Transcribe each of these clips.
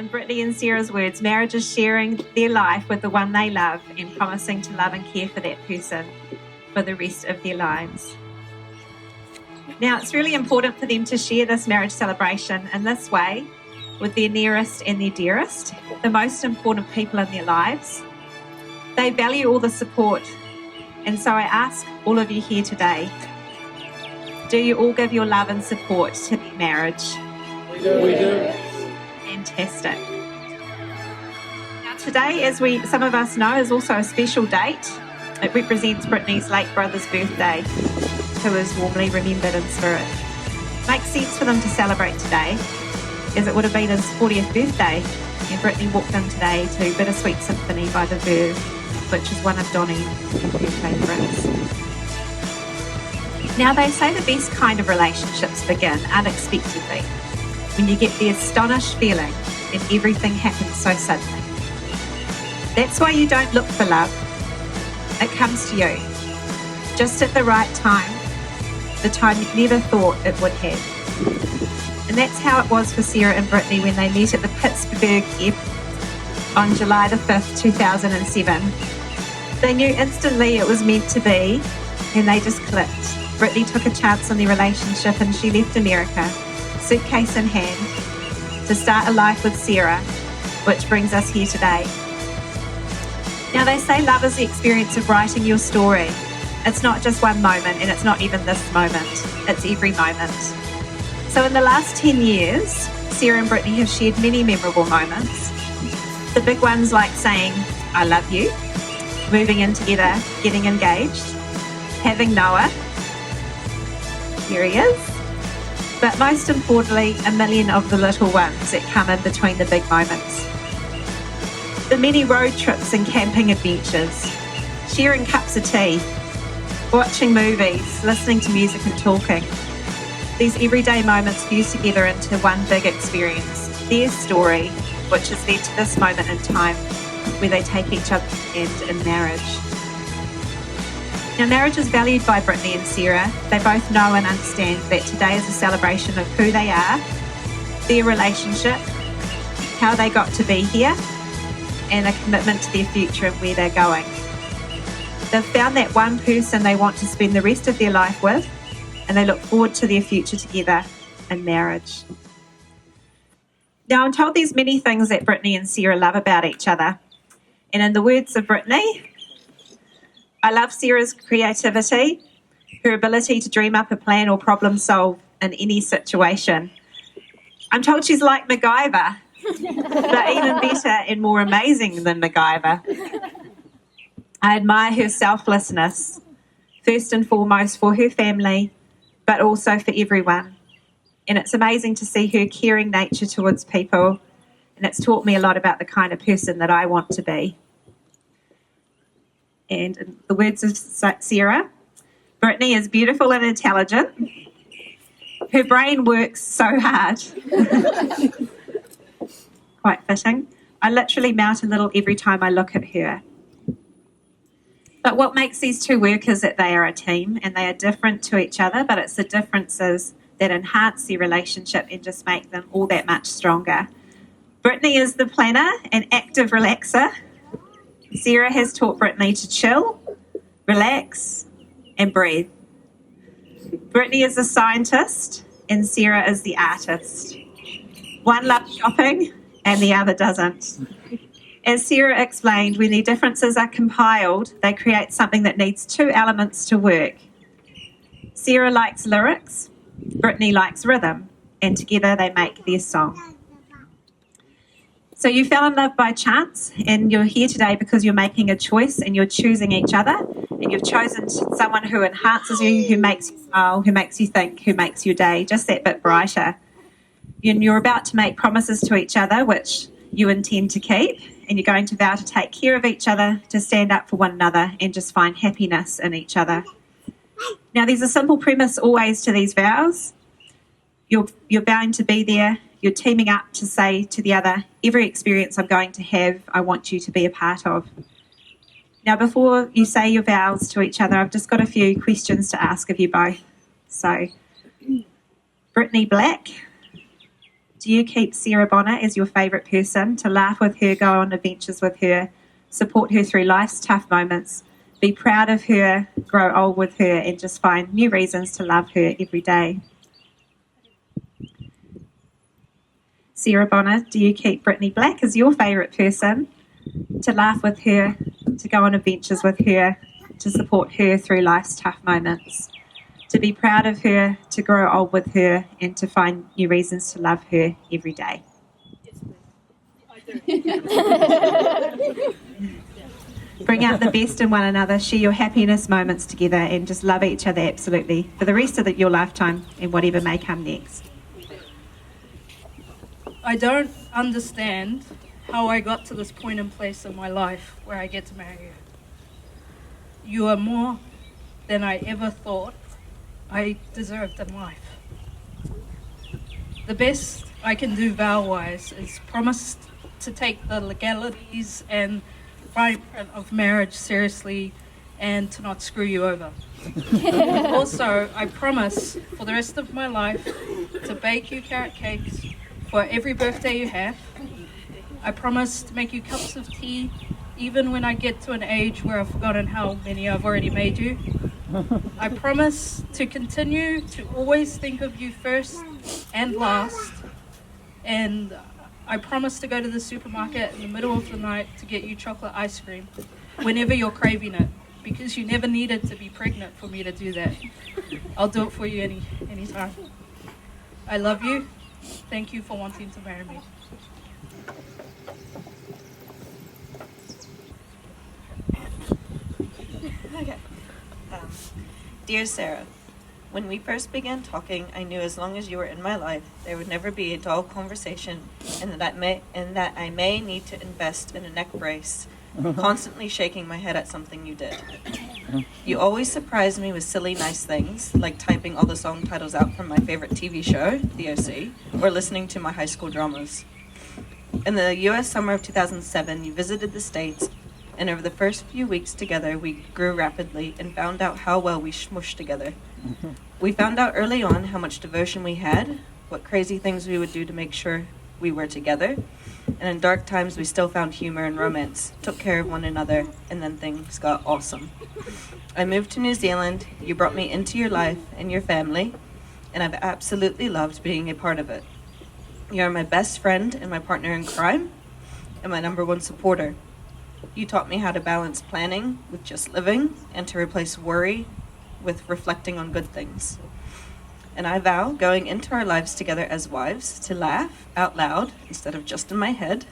In Brittney and Sarah's words, marriage is sharing their life with the one they love and promising to love and care for that person for the rest of their lives. Now, it's really important for them to share this marriage celebration in this way with their nearest and their dearest, the most important people in their lives. They value all the support, and so I ask all of you here today, do you all give your love and support to their marriage? We do. Fantastic. Now today, as some of us know, is also a special date. It represents Brittney's late brother's birthday, who is warmly remembered in spirit. It makes sense for them to celebrate today, as it would have been his 40th birthday, and Brittney walked in today to Bittersweet Symphony by the Vows, which is one of Donnie and her favourites. Now, they say the best kind of relationships begin unexpectedly, when you get the astonished feeling and everything happens so suddenly. That's why you don't look for love. It comes to you, just at the right time, the time you never thought it would have. And that's how it was for Sara and Brittney when they met at the Pittsburgh airport on July the 5th, 2007. They knew instantly it was meant to be, and they just clicked. Brittney took a chance on their relationship and she left America, suitcase in hand, to start a life with Sara, which brings us here today. Now, they say love is the experience of writing your story. It's not just one moment, and it's not even this moment. It's every moment. So in the last 10 years, Sara and Brittney have shared many memorable moments. The big ones like saying, I love you, moving in together, getting engaged, having Noah, here he is, but most importantly, a million of the little ones that come in between the big moments. The many road trips and camping adventures, sharing cups of tea, watching movies, listening to music and talking. These everyday moments fused together into one big experience, their story, which has led to this moment in time where they take each other's hand in marriage. Now, marriage is valued by Brittney and Sara. They both know and understand that today is a celebration of who they are, their relationship, how they got to be here, and a commitment to their future and where they're going. They've found that one person they want to spend the rest of their life with, and they look forward to their future together in marriage. Now, I'm told there's many things that Brittney and Sara love about each other. And in the words of Brittney, I love Sara's creativity, her ability to dream up a plan or problem solve in any situation. I'm told she's like MacGyver, but even better and more amazing than MacGyver. I admire her selflessness, first and foremost for her family, but also for everyone. And it's amazing to see her caring nature towards people, and it's taught me a lot about the kind of person that I want to be. And in the words of Sara, Brittney is beautiful and intelligent. Her brain works so hard. Quite fitting. I literally melt a little every time I look at her. But what makes these two work is that they are a team and they are different to each other, but it's the differences that enhance their relationship and just make them all that much stronger. Brittney is the planner and active relaxer. Sara has taught Brittney to chill, relax, and breathe. Brittney is the scientist and Sara is the artist. One loves shopping and the other doesn't. As Sara explained, when their differences are compiled, they create something that needs two elements to work. Sara likes lyrics, Brittney likes rhythm, and together they make their song. So you fell in love by chance, and you're here today because you're making a choice and you're choosing each other, and you've chosen someone who enhances you, who makes you smile, who makes you think, who makes your day just that bit brighter. And you're about to make promises to each other, which you intend to keep, and you're going to vow to take care of each other, to stand up for one another, and just find happiness in each other. Now, there's a simple premise always to these vows. You're vowing to be there. You're teaming up to say to the other, every experience I'm going to have, I want you to be a part of. Now, before you say your vows to each other, I've just got a few questions to ask of you both. So, Brittney Black, Do you keep Sarah Bonner as your favourite person, to laugh with her, go on adventures with her, support her through life's tough moments, be proud of her, grow old with her, and just find new reasons to love her every day? Sarah Bonner, do you keep Brittney Black as your favourite person, to laugh with her, to go on adventures with her, to support her through life's tough moments, to be proud of her, to grow old with her, and to find new reasons to love her every day? Bring out the best in one another, share your happiness moments together, and just love each other absolutely for the rest of your lifetime and whatever may come next. I don't understand how I got to this point and place in my life where I get to marry you. You are more than I ever thought I deserved in life. The best I can do vow-wise is promise to take the legalities and fine print of marriage seriously and to not screw you over. Also, I promise for the rest of my life to bake you carrot cakes for every birthday you have. I promise to make you cups of tea even when I get to an age where I've forgotten how many I've already made you. I promise to continue to always think of you first and last. And I promise to go to the supermarket in the middle of the night to get you chocolate ice cream whenever you're craving it, because you never needed to be pregnant for me to do that. I'll do it for you anytime. I love you. Thank you for wanting to marry me. Okay. Dear Sarah, when we first began talking, I knew as long as you were in my life, there would never be a dull conversation, and that I may need to invest in a neck brace, constantly shaking my head at something you did. You always surprised me with silly, nice things, like typing all the song titles out from my favorite TV show, The OC, or listening to my high school dramas. In the U.S. summer of 2007, you visited the States, and over the first few weeks together, we grew rapidly and found out how well we smushed together. We found out early on how much devotion we had, what crazy things we would do to make sure we were together, and in dark times we still found humor and romance, took care of one another, and then things got awesome. I moved to New Zealand, you brought me into your life and your family, and I've absolutely loved being a part of it. You are my best friend and my partner in crime, and my number one supporter. You taught me how to balance planning with just living, and to replace worry with reflecting on good things. And I vow, going into our lives together as wives, to laugh out loud instead of just in my head.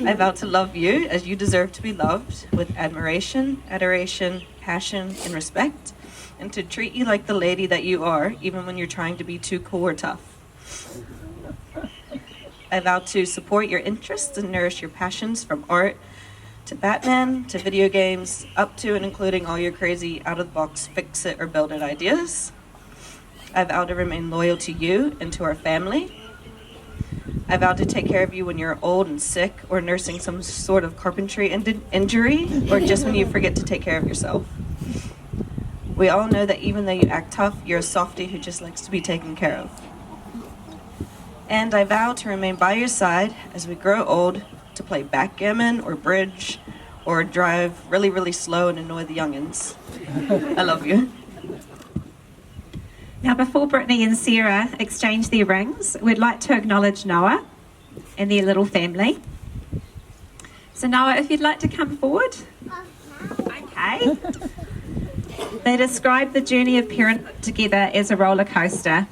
I vow to love you as you deserve to be loved, with admiration, adoration, passion, and respect, and to treat you like the lady that you are, even when you're trying to be too cool or tough. I vow to support your interests and nourish your passions, from art to Batman to video games, up to and including all your crazy out-of-the-box fix-it or build-it ideas. I vow to remain loyal to you and to our family. I vow to take care of you when you're old and sick, or nursing some sort of carpentry injury, or just when you forget to take care of yourself. We all know that even though you act tough, you're a softie who just likes to be taken care of. And I vow to remain by your side as we grow old, to play backgammon or bridge, or drive really, really slow and annoy the youngins. I love you. Now, before Brittney and Sarah exchange their rings, we'd like to acknowledge Noah and their little family. So Noah, if you'd like to come forward. Okay. They describe the journey of parenthood together as a roller coaster.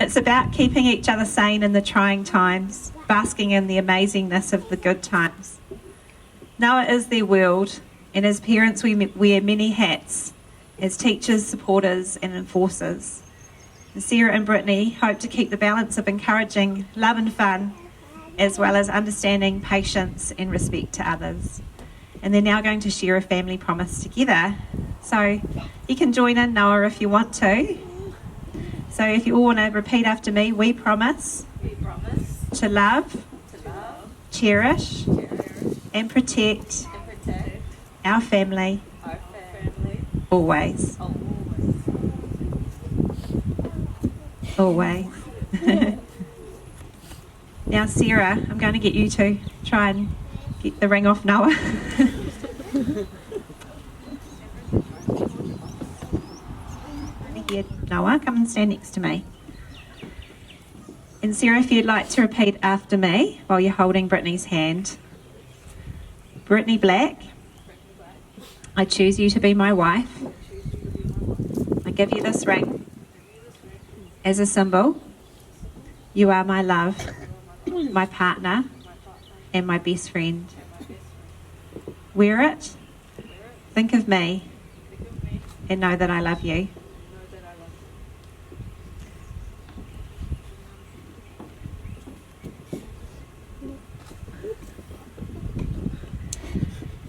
It's about keeping each other sane in the trying times, basking in the amazingness of the good times. Noah is their world, and as parents we wear many hats, as teachers, supporters and enforcers. And Sara and Brittney hope to keep the balance of encouraging love and fun, as well as understanding, patience and respect to others. And they're now going to share a family promise together. So you can join in, Noah, if you want to. So if you all want to repeat after me, we promise to love, cherish and protect our family always. Always. Now, Sarah, I'm going to get you to try and get the ring off Noah. Here, Noah, come and stand next to me. And Sarah, if you'd like to repeat after me while you're holding Brittney's hand. Brittney Black, I choose you to be my wife. I give you this ring as a symbol. You are my love, my partner, and my best friend. Wear it, think of me, and know that I love you.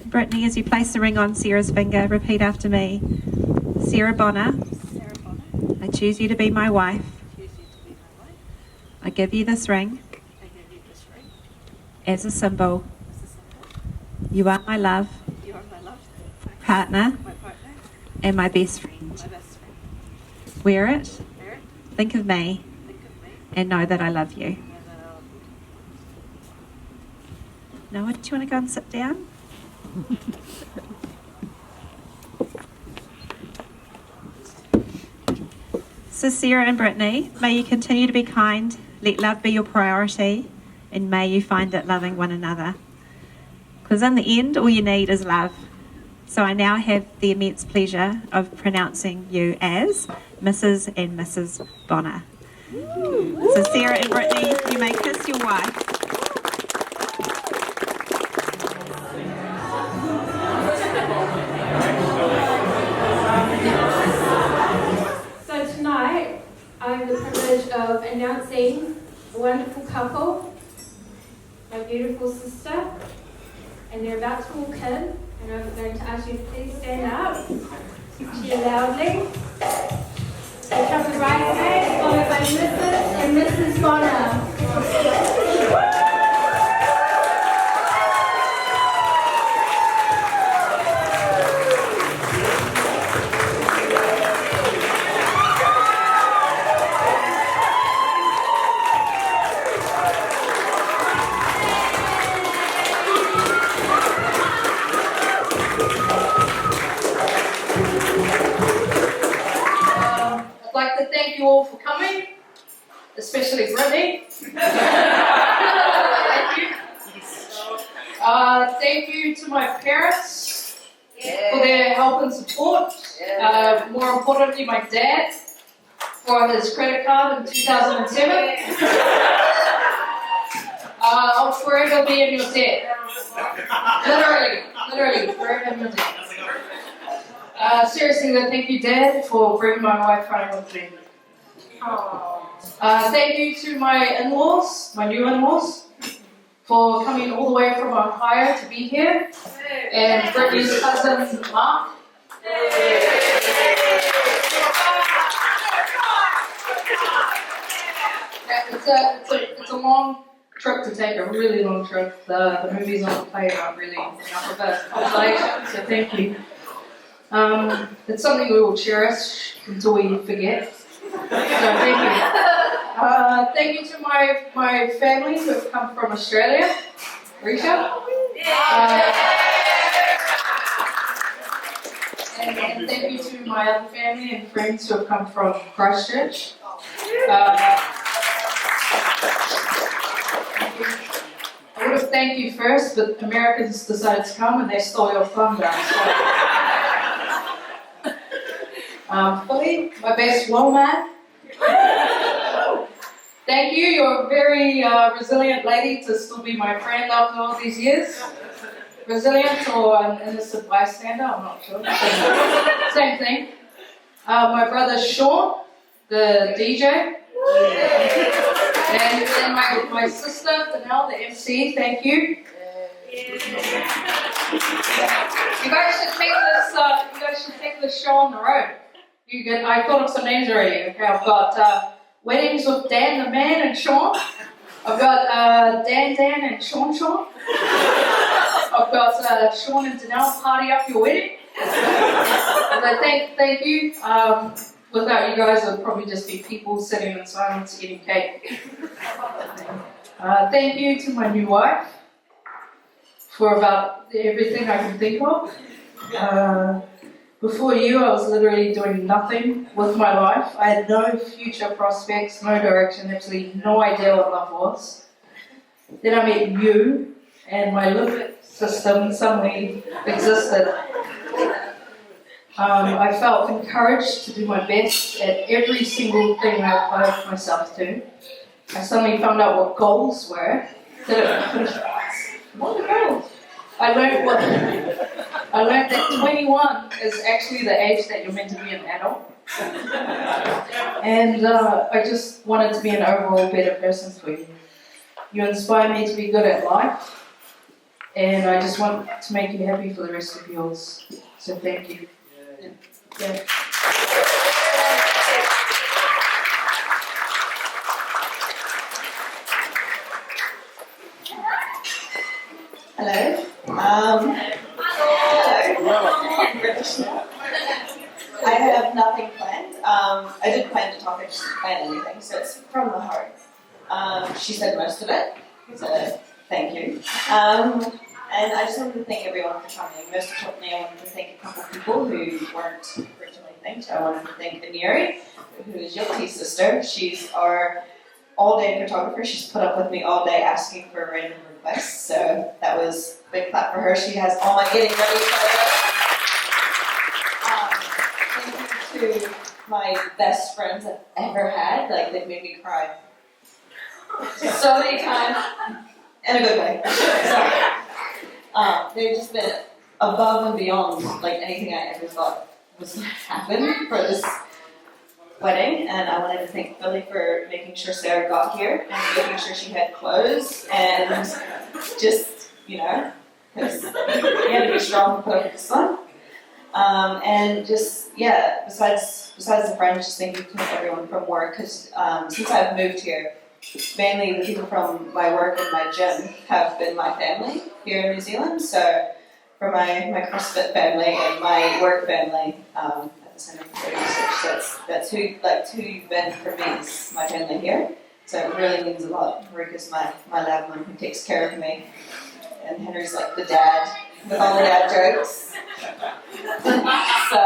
Brittney, as you place the ring on Sarah's finger, repeat after me. Sarah Bonner, I choose you to be my wife. I give you this ring as a symbol. You are my love, partner, and my best friend. Wear it, think of me, and know that I love you. Noah, do you want to go and sit down? So Sara and Brittney, may you continue to be kind, let love be your priority, and may you find it loving one another. Because in the end, all you need is love. So I now have the immense pleasure of pronouncing you as Mrs. and Mrs. Bonner. So Sara and Brittney, you may kiss your wife. So tonight, I have the privilege of announcing a wonderful couple, my beautiful sister, and they're about to walk in, and I'm going to ask you to please stand up, cheer loudly. Here comes the bridesmaids, followed by Mrs. and Mrs. Bonner. I'd like to thank you all for coming, especially Brittney. Thank you. Thank you to my parents for their help and support. More importantly, my dad for his credit card in 2007. I'll forever be in your debt. Literally, forever in your debt. Seriously, thank you, Dad, for bringing my wife home with me. Thank you to my in-laws, my new in-laws, for coming all the way from Ohio to be here, and Brittney's cousin, Mark. It's a long trip to take, a really long trip. The movies on the plane are really enough of a consolation, so thank you. It's something we will cherish until we forget. So thank you. Thank you to my family who have come from Australia. Risha. And thank you to my other family and friends who have come from Christchurch. I would have thanked you first, but Americans decided to come and they stole your thunder. Fully, my best woman. Thank you. You're a very resilient lady to still be my friend after all these years. Resilient or an innocent bystander, I'm not sure. Same thing. My brother Sean, the DJ. And my sister, Danelle, the MC, thank you. You guys should take this show on the road. I thought of some names already. Okay, I've got Weddings with Dan the Man and Sean. I've got Dan and Sean. I've got Sean and Danelle Party Up Your Wedding. And I thank you Without you guys, it would probably just be people sitting in silence eating cake. Thank you to my new wife for about everything I can think of. Before you, I was literally doing nothing with my life. I had no future prospects, no direction, absolutely no idea what love was. Then I met you, and my limbic system suddenly existed. I felt encouraged to do my best at every single thing I applied myself to. I suddenly found out what goals were. What are goals? I learned that 21 is actually the age that you're meant to be an adult. And I just wanted to be an overall better person for you. You inspire me to be good at life, and I just want to make you happy for the rest of yours. So thank you. Yeah. Hello. I have nothing planned. I didn't plan to talk, I just didn't plan anything, so it's from the heart. She said most of it, so thank you. And I just wanted to thank everyone for coming. Most importantly, I wanted to thank a couple of people who weren't originally thanked. I wanted to thank Aneri, who is Yilti's sister. She's our all-day photographer. She's put up with me all day asking for random requests, so that was a big clap for her. She has all my getting ready photos. Thank you to my best friends I've ever had. Like, they've made me cry so many times, in a good way. They've just been above and beyond like anything I ever thought was going to happen for this wedding. And I wanted to thank Billy for making sure Sarah got here and making sure she had clothes and just, because you had to be strong to put up with this one. And just, yeah, besides the friends, just thank you to everyone from work, because since I've moved here, mainly the people from my work and my gym have been my family here in New Zealand. So for my CrossFit family and my work family at the Centre for Body Research, that's who you've been for me, is my family here. So it really means a lot. Rick is my lab one who takes care of me, and Henry's like the dad with all the dad jokes. So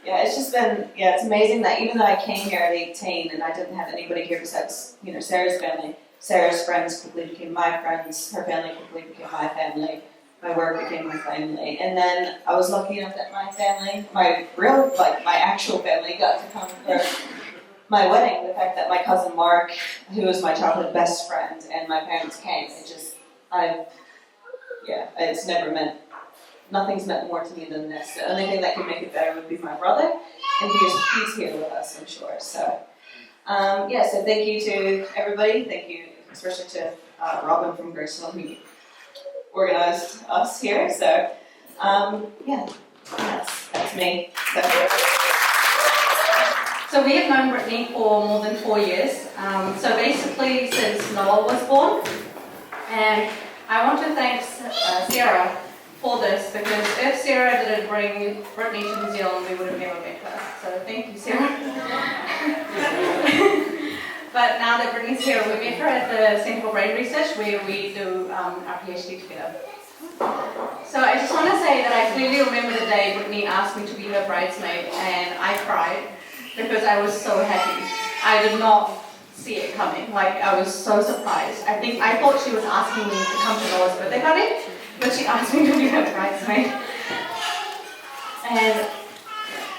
yeah, it's just been, it's amazing that even though I came here at 18 and I didn't have anybody here besides, Sarah's family, Sarah's friends quickly became my friends, her family quickly became my family, my work became my family, and then I was lucky enough that my family, my actual family got to come for my wedding. The fact that my cousin Mark, who was my childhood best friend, and my parents came, it's never meant, nothing's meant more to me than this. The only thing that could make it better would be my brother, and he's here with us, I'm sure. So, so thank you to everybody. Thank you especially to Robin from Graceville, who organized us here. So, that's me. So we have known Brittney for more than 4 years. So basically since Noah was born. And I want to thank Sarah for this, because if Sarah didn't bring Brittney to New Zealand, we would have never met her. So thank you, Sarah. But now that Brittney's here, we met her at the Centre for Brain Research, where we do our PhD together. So I just want to say that I clearly remember the day Brittney asked me to be her bridesmaid, and I cried because I was so happy. I did not see it coming. Like, I was so surprised. I thought she was asking me to come to Noah's birthday party, but she asked me to be her bridesmaid. And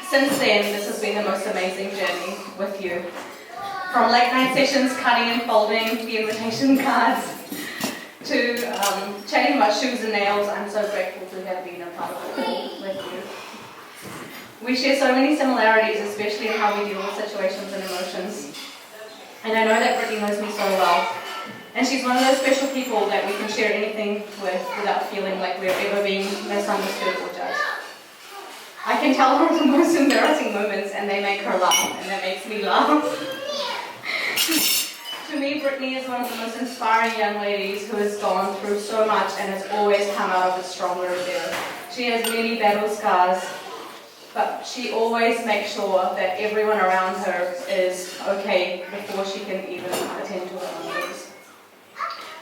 since then, this has been the most amazing journey with you. From late night sessions, cutting and folding, the invitation cards, to chatting about shoes and nails. I'm so grateful to have been a part of it all with you. We share so many similarities, especially in how we deal with situations and emotions. And I know that Brittney knows me so well. And she's one of those special people that we can share anything with without feeling like we're ever being misunderstood or judged. I can tell her the most embarrassing moments, and they make her laugh, and that makes me laugh. To me, Brittney is one of the most inspiring young ladies who has gone through so much and has always come out of it stronger and better. She has many battle scars, but she always makes sure that everyone around her is okay before she can even attend to her own needs.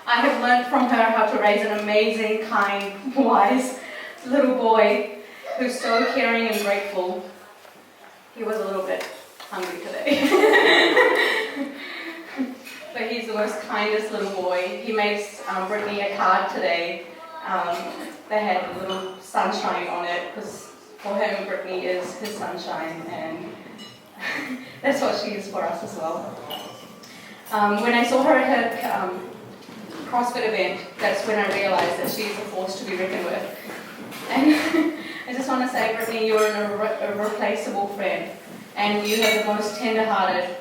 I have learned from her how to raise an amazing, kind, wise little boy who's so caring and grateful. He was a little bit hungry today. But he's the most kindest little boy. He made Brittney a card today that had a little sunshine on it, because for him, Brittney is his sunshine, and that's what she is for us as well. When I saw her at her CrossFit event, that's when I realized that she's a force to be reckoned with. And I just want to say, Brittney, you're an irreplaceable friend, and you are the most tender-hearted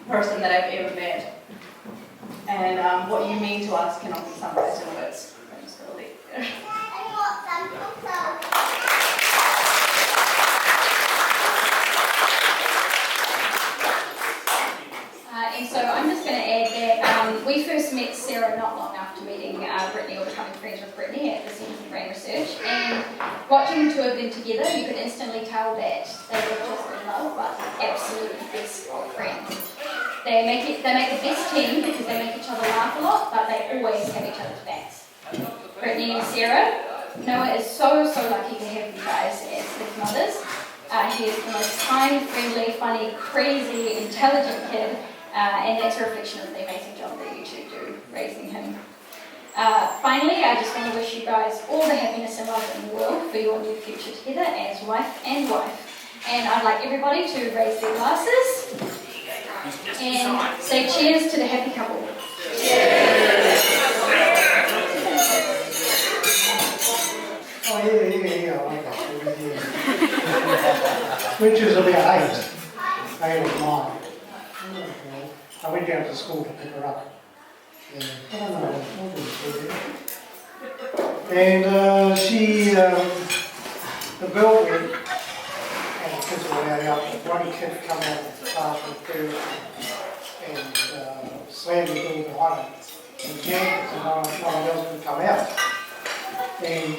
person that I've ever met. And what you mean to us cannot be summarized in words. I'm just going to leave it there. And so I'm just going to add that we first met Sarah not long after meeting Brittney or becoming friends with Brittney at the Centre for Brain Research. And watching the two of them together, you could instantly tell that they were just in love, but absolutely best of friends. They make the best team because they make each other laugh a lot, but they always have each other's backs. Brittney and Sarah, Noah is so lucky to have you guys as his mothers. He is the most kind, friendly, funny, crazy, intelligent kid. And that's a reflection of the amazing job that you two do raising him. Finally, I just want to wish you guys all the happiness and love in the world for your new future together as wife and wife. And I'd like everybody to raise their glasses and say cheers to the happy couple. Oh, yeah, I like that. Which is about 8 or 9. I went down to school to pick her up. And I don't know, and she, the bell went, and the kids were allowed out. One kid come out of the classroom first and slammed the door behind him and jammed it, so no one else could come out. And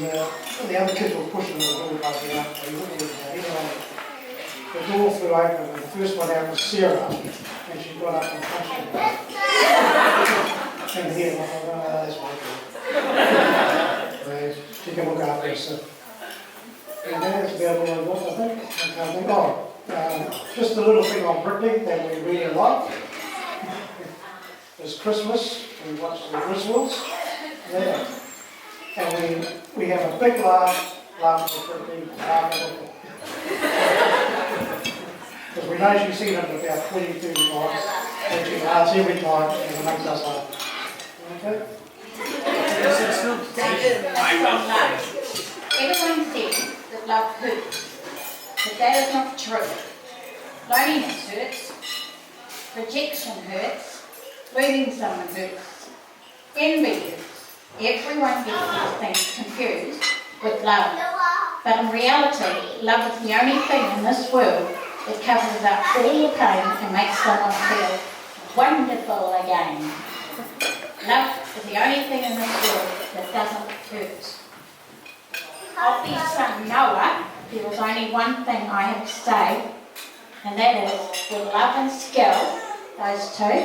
the other kids were pushing the door closing up, so he wouldn't even have anyone. The door flew open, and the first one out was Sarah, and she got up and punched him. And here, that's my girl. She can look after herself. And that's about all I got, I think. Just a little thing on Brittney that we really like. It's Christmas, we watch the Griswolds. Yeah. And we have a big laugh with Brittney, because we know she's seen it about 22 times, and she laughs every time, and it makes us laugh. Okay? Everyone says that love hurts, but that is not true. Loneliness hurts, rejection hurts, losing someone hurts, envy hurts. Everyone gets these things confused with love. But in reality, love is the only thing in this world that covers up all the pain and makes someone feel wonderful again. Love is the only thing in this world that doesn't hurt. Of their son Noah, there is only one thing I have to say, and that is when love and skill, those two,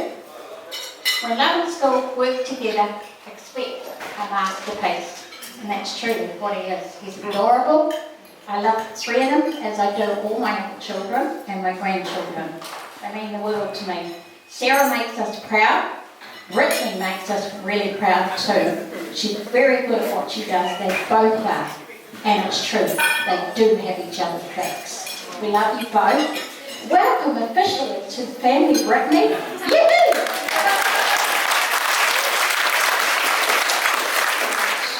when love and skill work together, expect a masterpiece. And that's truly what he is. He's adorable. I love the three of them, as I do all my little children and my grandchildren. They mean the world to me. Sarah makes us proud. Brittney makes us really proud too. She's very good at what she does. They both are. And it's true. They do have each other's backs. We love you both. Welcome officially to the family, Brittney. Yee-hoo!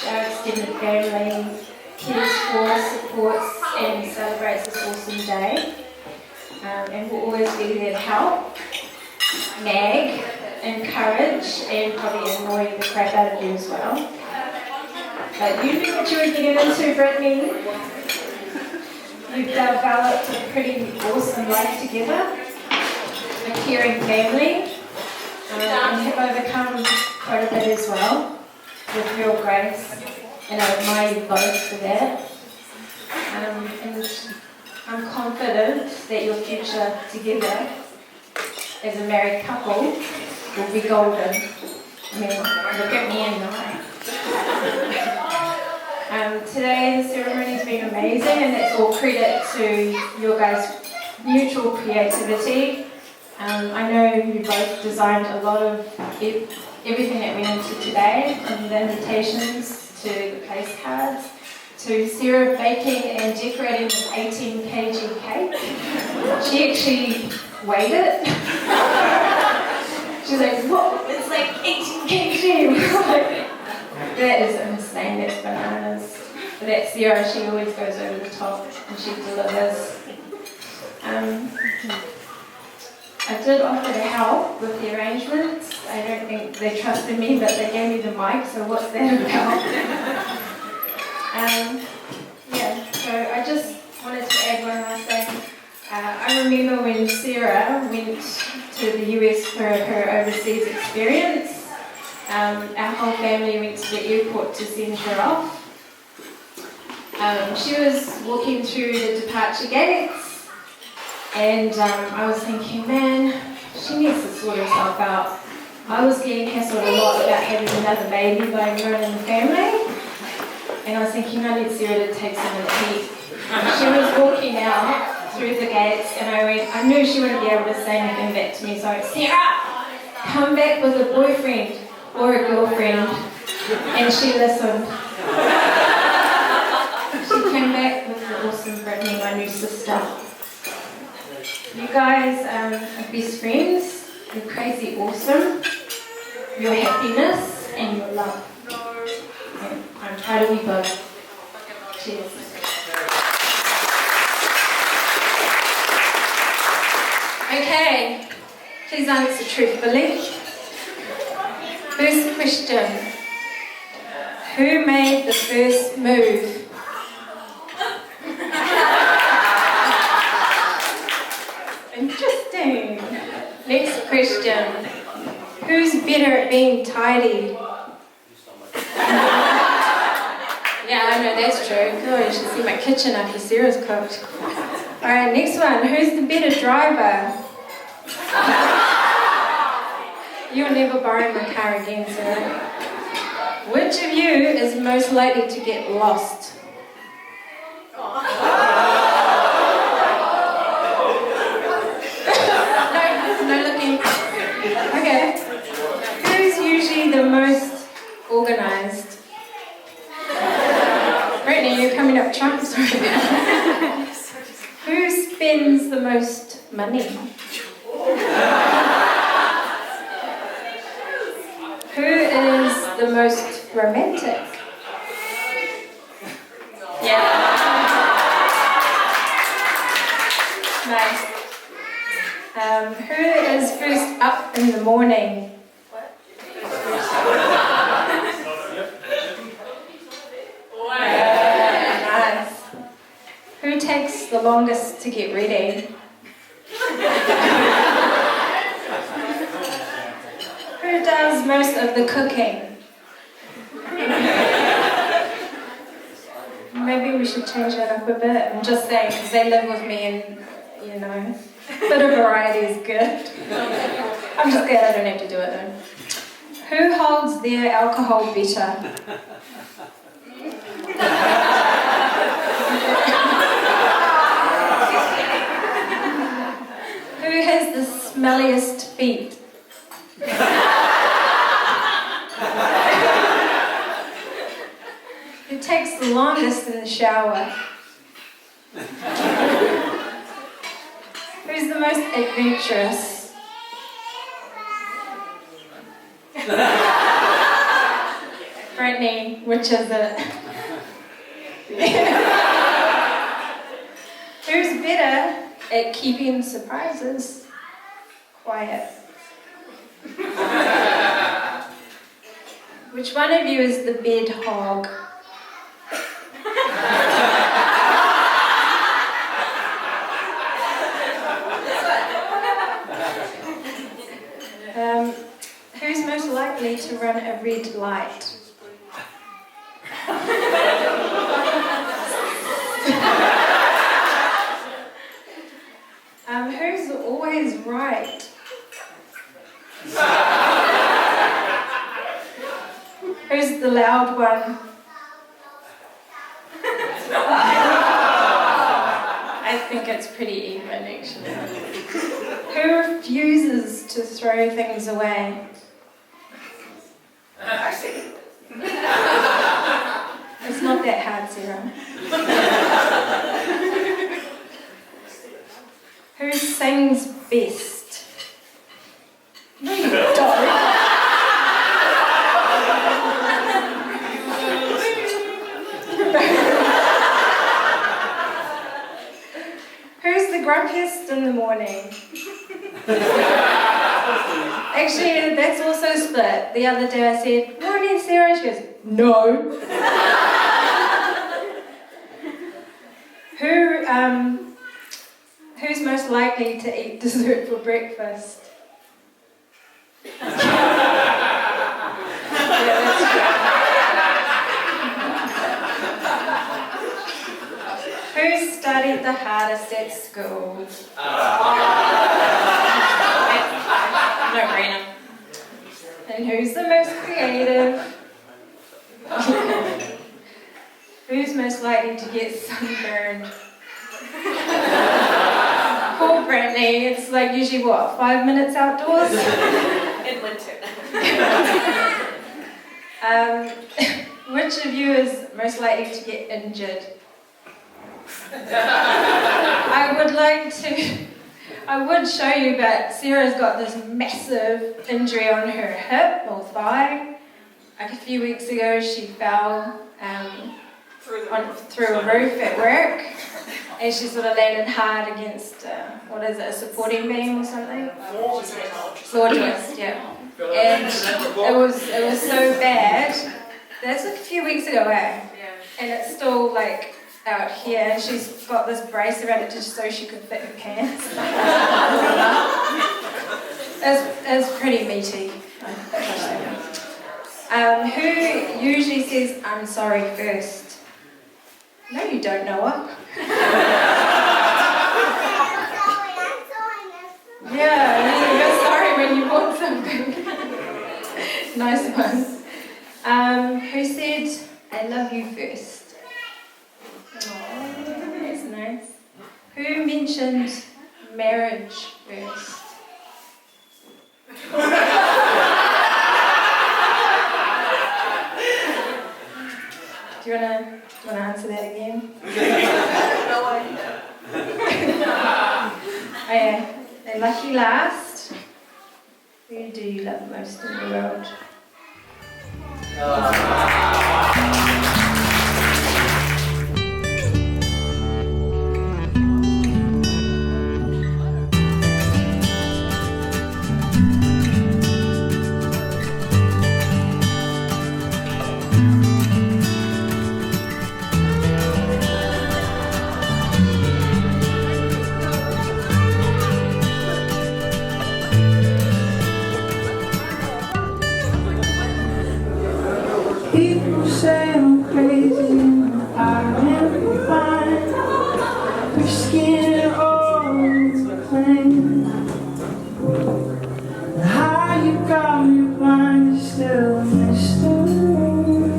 Our extended family cares for, supports and celebrates this awesome day, and will always be there to help, nag, encourage, and probably annoy the crap out of you as well. But you knew what you were getting into, Brittney. You've developed a pretty awesome life together, a caring family, and have overcome quite a bit as well, with real grace, and I admire you both for that. And I'm confident that your future together as a married couple will be golden. I mean, look at me and I. Today the ceremony's been amazing, and that's all credit to your guys' mutual creativity. I know you both designed a lot of everything that went into today, from the invitations to the place cards, to Sarah baking and decorating this 18 kg cake. She actually weighed it. She's like, whoa, it's like 18 kg. That is insane, that's bananas. But that's Sarah, she always goes over the top and she delivers. I did offer to help with the arrangements. I don't think they trusted me, but they gave me the mic, so what's that about? So I just wanted to add one last thing. I remember when Sarah went to the US for her overseas experience, our whole family went to the airport to send her off. She was walking through the departure gates, and I was thinking, man, she needs to sort herself out. I was getting hassled a lot about having another baby by everyone in the family, and I was thinking, I need Sarah to take some of the heat. She was walking out through the gates, and I knew she wouldn't be able to say anything back to me, so I went, Sarah, come back with a boyfriend or a girlfriend. And she listened. She came back with the awesome Brittney, my new sister. You guys are best friends. You're crazy awesome. Your happiness and your love. And I'm proud of you both. Cheers. Okay, please answer truthfully. First question. Who made the first move? Interesting. Next question. Who's better at being tidy? Yeah, I know that's true. Good, you should see my kitchen after Sarah's cooked. Alright, next one. Who's the better driver? You'll never borrow my car again, Sarah. Which of you is most likely to get lost? No looking. Okay. Who's usually the most organized? Brittney, you're coming up trumps right now. Who spends the most money? Who is the most romantic? Yeah. Nice. Who is first up in the morning? Nice. Who takes the longest to get ready? Who does most of the cooking? Maybe we should change that up a bit. I'm just saying, because they live with me and, you know, a bit of variety is good. I'm just glad I don't have to do it though. Who holds their alcohol better? Who has the smelliest feet? Who takes the longest in the shower? Who's the most adventurous? Brittney, which is it? Who's better at keeping surprises quiet? Which one of you is the bed hog? Who's most likely to run a red light? Who's always right? Who's the loud one? I think it's pretty even, actually. Who refuses to throw things away? It's not that hard, Sarah. Who sings best? No, you don't. Who's the grumpiest in the morning? Actually, that's also split. The other day I said, "Morning, Sarah." She goes, "No." Who's most likely to eat dessert for breakfast? Yeah, that's true. Who studied the hardest at school? No brainer. And who's the most creative? Who's most likely to get sunburned? Poor Brittney, it's like usually what, 5 minutes outdoors? In winter. Which of you is most likely to get injured? I would show you, but Sarah's got this massive injury on her hip or thigh. Like a few weeks ago, she fell through a roof at work, and she sort of landed hard against, a supporting beam or something? Floor joist, yeah. And it was so bad. That's like a few weeks ago, eh? And it's still like out here, and she's got this brace around it just so she could fit her pants. It's pretty meaty. Who usually says "I'm sorry" first? No, you don't, Noah. Yeah, you're sorry when you bought something. Nice one. Who said "I love you" first? Oh, that's nice. Who mentioned marriage first? Do you wanna answer that again? No idea. Oh yeah. And lucky last. Who do you love most in the world? People say I'm crazy, I am fine. Your skin all the pain. How you got me blind is still a mystery.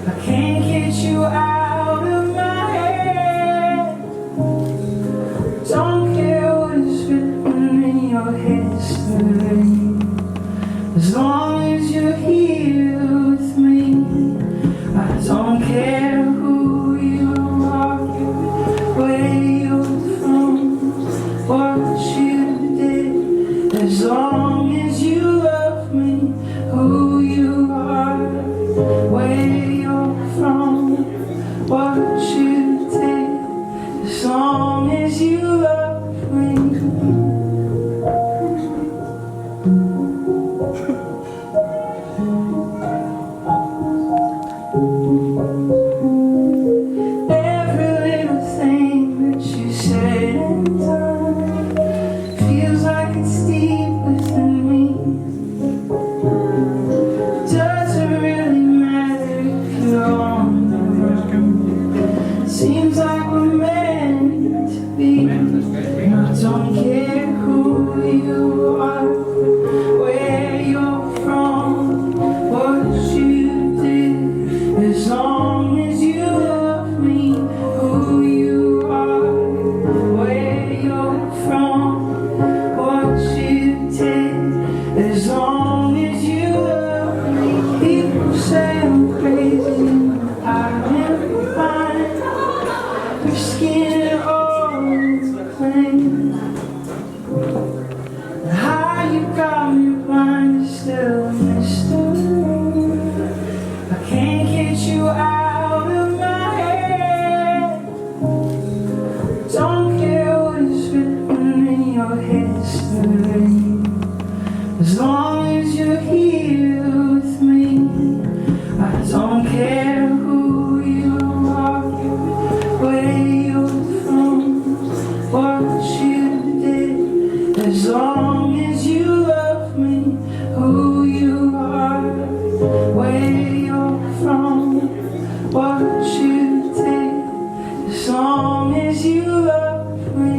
I can't get you out of my head. Don't care what is written in your history. As long as you're here with me, I don't care who you are, where you're from, what you did. As long as you love me, who you are, where you're from, what you did. As long as you love me. Every little thing that you said and done feels like it's deep within me. Doesn't really matter if you're on the run. Seems like we're meant to be. I don't care. what you did, as long as you love me, who you are, where you're from, what you did, as long as you love me.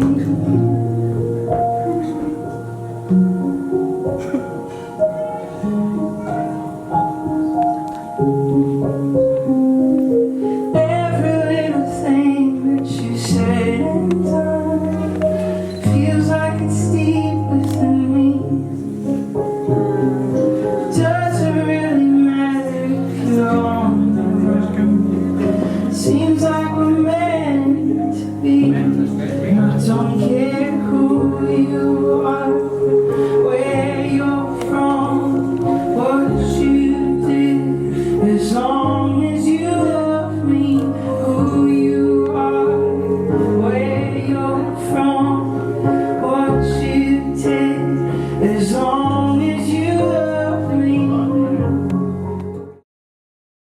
Every little thing that you said and done feels like it's deep within me. Doesn't really matter if you're on the run. Seems like we're meant to be. I don't care who you are, where you're from, what you did, as long as you love me, who you are, where you're from, what you did, as long